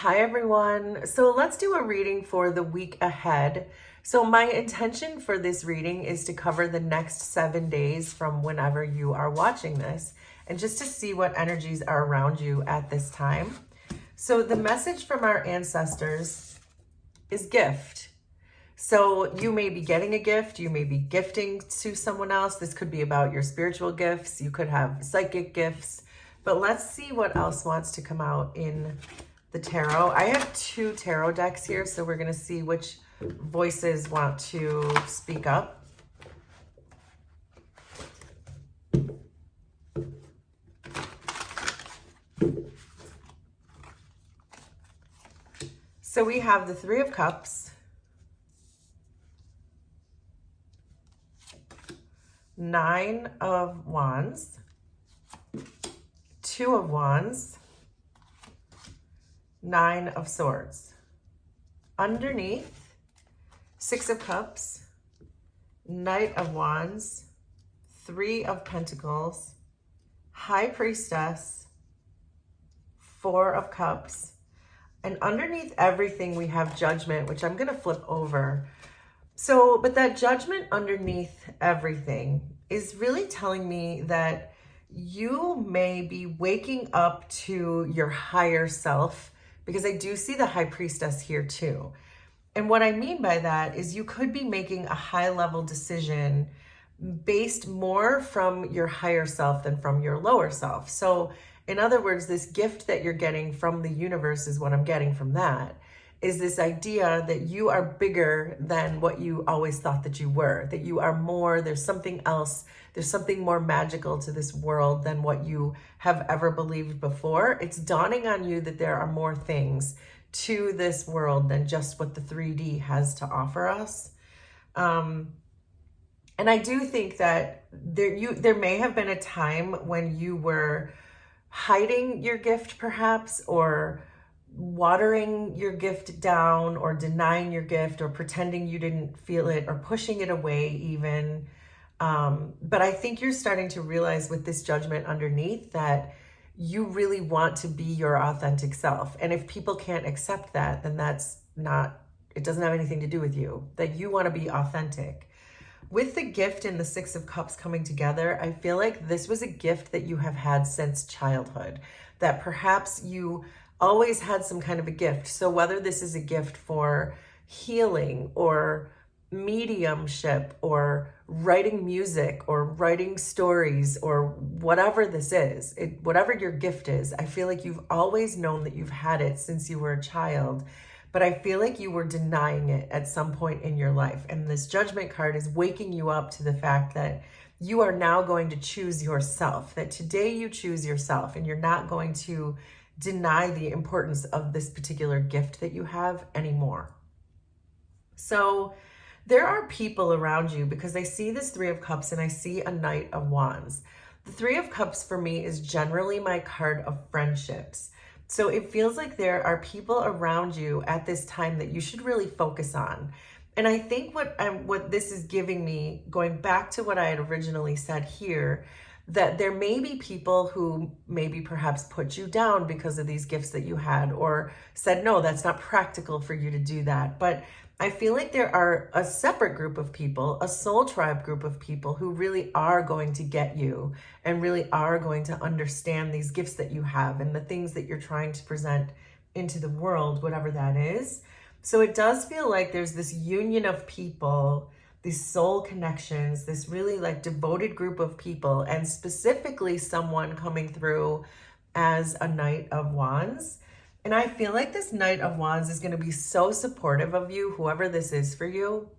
Hi everyone. So let's do a reading for the week ahead. So my intention for this reading is to cover the next 7 days from whenever you are watching this and just to see what energies are around you at this time. So the message from our ancestors is gift. So you may be getting a gift, you may be gifting to someone else. This could be about your spiritual gifts, you could have psychic gifts, but let's see what else wants to come out in the tarot. I have 2 tarot decks here, so we're going to see which voices want to speak up. So we have the 3 of Cups, 9 of Wands, 2 of Wands, 9 of Swords. Underneath, 6 of Cups, Knight of Wands, 3 of Pentacles, High Priestess, 4 of Cups, and underneath everything we have Judgment, which I'm going to flip over. So, but that Judgment underneath everything is really telling me that you may be waking up to your higher self, because I do see the High Priestess here too. And what I mean by that is you could be making a high level decision based more from your higher self than from your lower self. So in other words, this gift that you're getting from the universe is what I'm getting from that, is this idea that you are bigger than what you always thought that you were, that you are more, there's something else, there's something more magical to this world than what you have ever believed before. It's dawning on you that there are more things to this world than just what the 3D has to offer us. And I do think that there may have been a time when you were hiding your gift perhaps, or watering your gift down, or denying your gift, or pretending you didn't feel it, or pushing it away even. But I think you're starting to realize with this Judgment underneath that you really want to be your authentic self. And if people can't accept that, then it doesn't have anything to do with you, that you want to be authentic. With the gift and the 6 of Cups coming together, I feel like this was a gift that you have had since childhood, that perhaps you always had some kind of a gift. So whether this is a gift for healing or mediumship or writing music or writing stories or whatever this is, whatever your gift is, I feel like you've always known that you've had it since you were a child, but I feel like you were denying it at some point in your life. And this Judgment card is waking you up to the fact that you are now going to choose yourself, that today you choose yourself, and you're not going to deny the importance of this particular gift that you have anymore. So there are people around you, because I see this 3 of Cups and I see a Knight of Wands. The 3 of Cups for me is generally my card of friendships. So it feels like there are people around you at this time that you should really focus on. And I think what this is giving me, going back to what I had originally said here, that there may be people who maybe perhaps put you down because of these gifts that you had, or said, no, that's not practical for you to do that. But I feel like there are a separate group of people, a soul tribe group of people who really are going to get you and really are going to understand these gifts that you have and the things that you're trying to present into the world, whatever that is. So it does feel like there's this union of people, these soul connections, this really like devoted group of people, and specifically someone coming through as a Knight of Wands. And I feel like this Knight of Wands is going to be so supportive of you, whoever this is for you,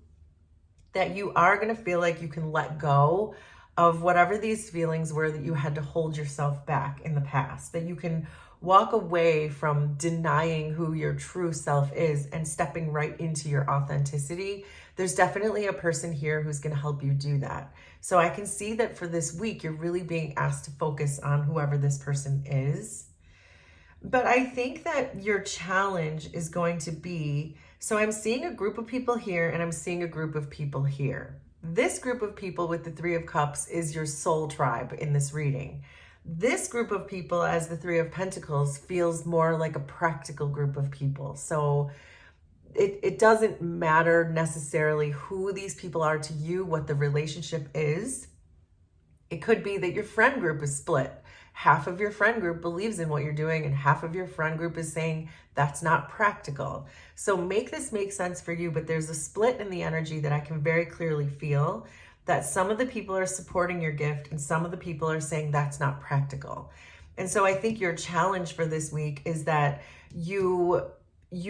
that you are going to feel like you can let go of whatever these feelings were that you had to hold yourself back in the past, that you can walk away from denying who your true self is and stepping right into your authenticity. There's definitely a person here who's going to help you do that. So I can see that for this week, you're really being asked to focus on whoever this person is. But I think that your challenge is going to be, so I'm seeing a group of people here and I'm seeing a group of people here. This group of people with the 3 of Cups is your soul tribe in this reading. This group of people, as the Three of Pentacles, feels more like a practical group of people. So it doesn't matter necessarily who these people are to you, what the relationship is. It could be that your friend group is split. Half of your friend group believes in what you're doing, and half of your friend group is saying that's not practical. So make this make sense for you, but there's a split in the energy that I can very clearly feel, that some of the people are supporting your gift and some of the people are saying that's not practical. And so I think your challenge for this week is that you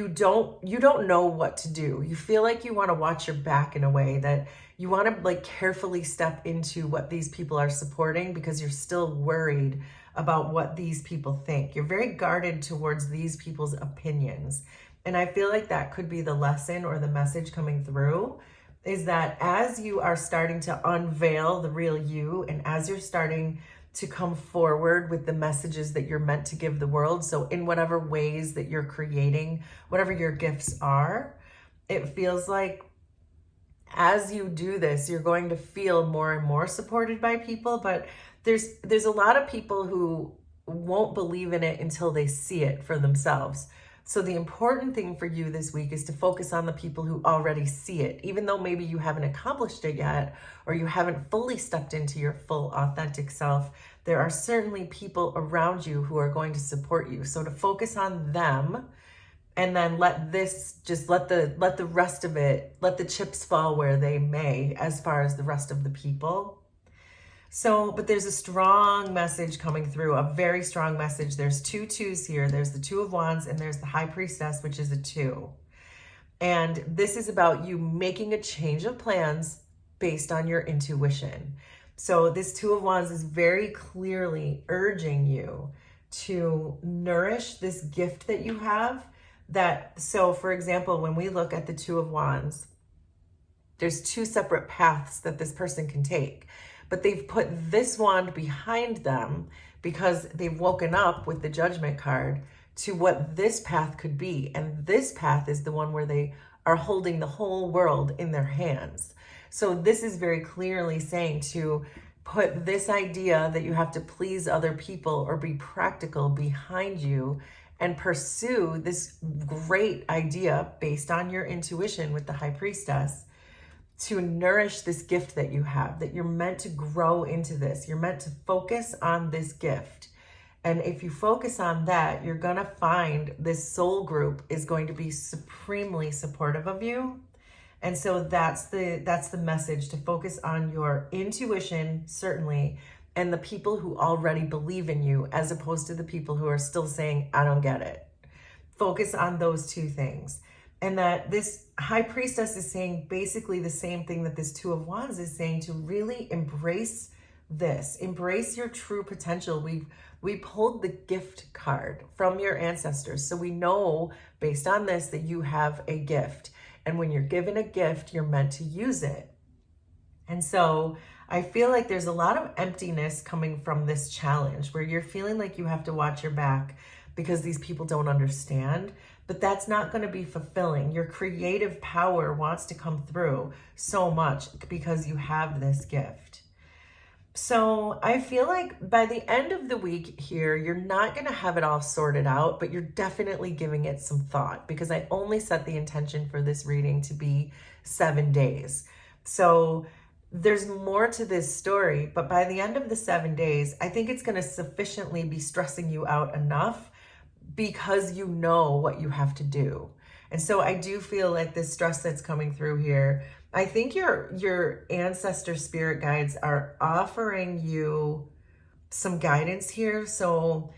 don't know what to do. You feel like you want to watch your back in a way, that you want to like carefully step into what these people are supporting because you're still worried about what these people think. You're very guarded towards these people's opinions. And I feel like that could be the lesson or the message coming through, is that as you are starting to unveil the real you, and as you're starting to come forward with the messages that you're meant to give the world, so in whatever ways that you're creating, whatever your gifts are, it feels like as you do this, you're going to feel more and more supported by people, but there's a lot of people who won't believe in it until they see it for themselves. So the important thing for you this week is to focus on the people who already see it, even though maybe you haven't accomplished it yet, or you haven't fully stepped into your full authentic self. There are certainly people around you who are going to support you. So to focus on them, and then let the rest of it, let the chips fall where they may, as far as the rest of the people. So, but there's a strong message coming through, a very strong message. There's two twos here. There's the Two of Wands and there's the High Priestess, which is a 2. And this is about you making a change of plans based on your intuition. So this Two of Wands is very clearly urging you to nourish this gift that you have. So for example, when we look at the Two of Wands, there's 2 separate paths that this person can take. But they've put this wand behind them because they've woken up with the Judgment card to what this path could be. And this path is the one where they are holding the whole world in their hands. So this is very clearly saying to put this idea that you have to please other people or be practical behind you and pursue this great idea based on your intuition with the High Priestess, to nourish this gift that you have, that you're meant to grow into this. You're meant to focus on this gift. And if you focus on that, you're going to find this soul group is going to be supremely supportive of you. And so that's the message, to focus on your intuition, certainly, and the people who already believe in you, as opposed to the people who are still saying, I don't get it. Focus on those 2 things. And that this High Priestess is saying basically the same thing that this Two of Wands is saying, to really embrace this. Embrace your true potential. We pulled the gift card from your ancestors. So we know based on this that you have a gift. And when you're given a gift, you're meant to use it. And so I feel like there's a lot of emptiness coming from this challenge, where you're feeling like you have to watch your back because these people don't understand. But that's not going to be fulfilling. Your creative power wants to come through so much because you have this gift. So I feel like by the end of the week here, you're not going to have it all sorted out, but you're definitely giving it some thought, because I only set the intention for this reading to be 7 days. So there's more to this story, but by the end of the 7 days, I think it's going to sufficiently be stressing you out enough, because you know what you have to do. And so I do feel like this stress that's coming through here, I think your ancestor spirit guides are offering you some guidance here. So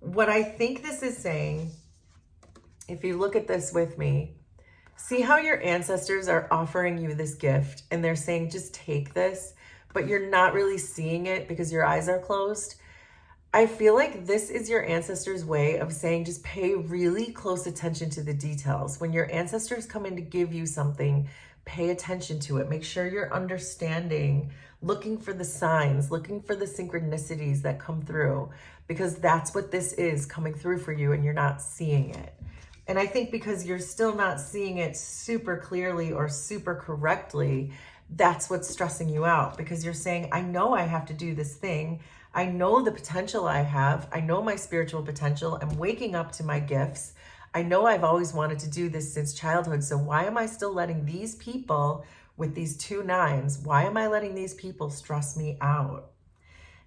what I think this is saying, if you look at this with me, see how your ancestors are offering you this gift and they're saying, just take this, but you're not really seeing it because your eyes are closed. I feel like this is your ancestors' way of saying, just pay really close attention to the details. When your ancestors come in to give you something, pay attention to it. Make sure you're understanding, looking for the signs, looking for the synchronicities that come through, because that's what this is coming through for you and you're not seeing it. And I think because you're still not seeing it super clearly or super correctly, that's what's stressing you out, because you're saying, I know I have to do this thing. I know the potential I have. I know my spiritual potential. I'm waking up to my gifts. I know I've always wanted to do this since childhood. So why am I still letting these people with these 2 9s, why am I letting these people stress me out?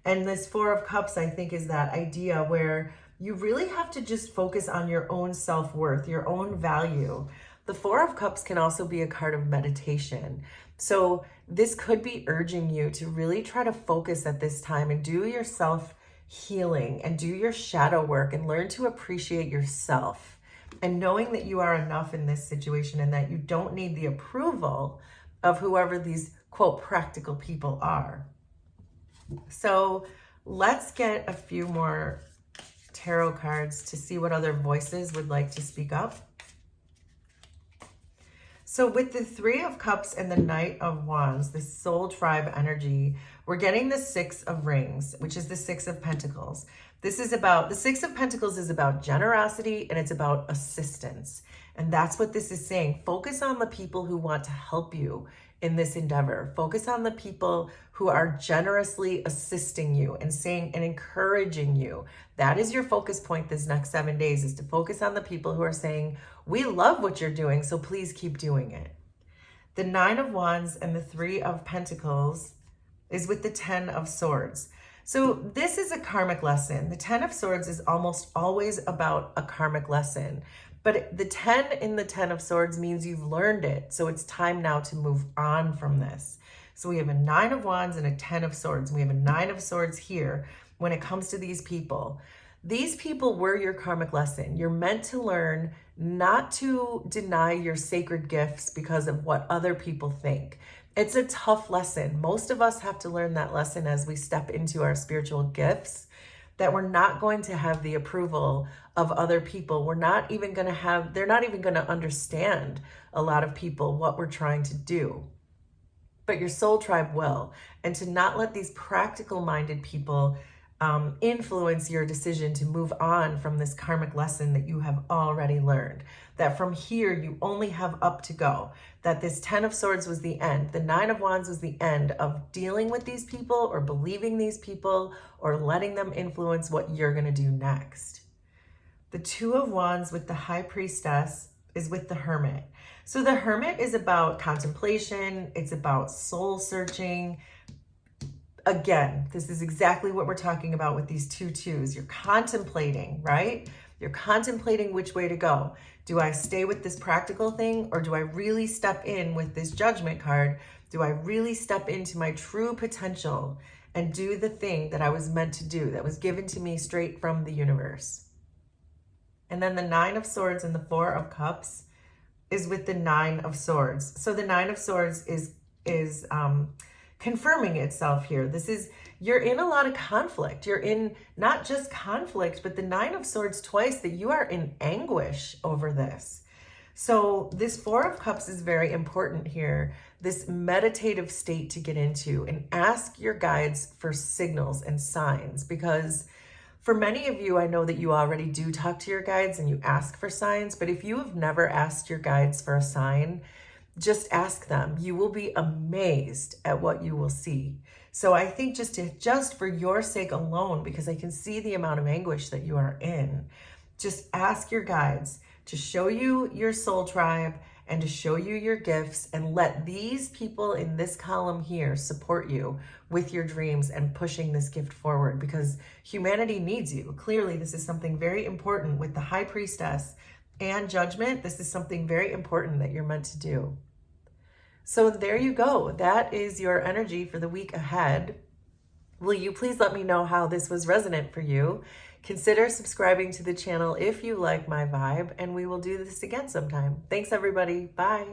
And this 4 of Cups, I think, is that idea where you really have to just focus on your own self-worth, your own value. The 4 of Cups can also be a card of meditation. So this could be urging you to really try to focus at this time and do your self-healing and do your shadow work and learn to appreciate yourself. And knowing that you are enough in this situation and that you don't need the approval of whoever these, quote, practical people are. So let's get a few more tarot cards to see what other voices would like to speak up. So with the 3 of Cups and the Knight of Wands, the soul tribe energy, we're getting the 6 of Rings, which is the 6 of Pentacles. This is about, the 6 of Pentacles is about generosity and it's about assistance. And that's what this is saying. Focus on the people who want to help you in this endeavor. Focus on the people who are generously assisting you and saying and encouraging you. That is your focus point this next 7 days, is to focus on the people who are saying, we love what you're doing, so please keep doing it. The 9 of Wands and the 3 of Pentacles is with the 10 of Swords. So this is a karmic lesson. The 10 of Swords is almost always about a karmic lesson. But the 10 in the 10 of Swords means you've learned it. So it's time now to move on from this. So we have a 9 of Wands and a 10 of Swords. We have a 9 of Swords here when it comes to these people. These people were your karmic lesson. You're meant to learn not to deny your sacred gifts because of what other people think. It's a tough lesson. Most of us have to learn that lesson as we step into our spiritual gifts, that we're not going to have the approval of other people. We're not even going to have, they're not even going to understand, a lot of people, what we're trying to do. But your soul tribe will. And to not let these practical minded people influence your decision to move on from this karmic lesson that you have already learned. That from here, you only have up to go. That this 10 of Swords was the end. The 9 of Wands was the end of dealing with these people or believing these people or letting them influence what you're going to do next. The 2 of Wands with the High Priestess is with the Hermit. So the Hermit is about contemplation. It's about soul searching. Again, this is exactly what we're talking about with these 2 2s. You're contemplating, right? You're contemplating which way to go. Do I stay with this practical thing, or do I really step in with this Judgment card? Do I really step into my true potential and do the thing that I was meant to do, that was given to me straight from the universe? And then the 9 of Swords and the 4 of Cups is with the 9 of Swords. So the 9 of Swords is confirming itself here. This is, you're in a lot of conflict. You're in not just conflict, but the 9 of Swords twice, that you are in anguish over this. So this 4 of Cups is very important here, this meditative state to get into, and ask your guides for signals and signs, because for many of you, I know that you already do talk to your guides and you ask for signs, but if you have never asked your guides for a sign, just ask them. You will be amazed at what you will see. So I think just for your sake alone, because I can see the amount of anguish that you are in, just ask your guides to show you your soul tribe and to show you your gifts, and let these people in this column here support you with your dreams and pushing this gift forward, because humanity needs you. Clearly, this is something very important with the High Priestess and Judgment. This is something very important that you're meant to do. So there you go. That is your energy for the week ahead. Will you please let me know how this was resonant for you? Consider subscribing to the channel if you like my vibe, and we will do this again sometime. Thanks, everybody. Bye.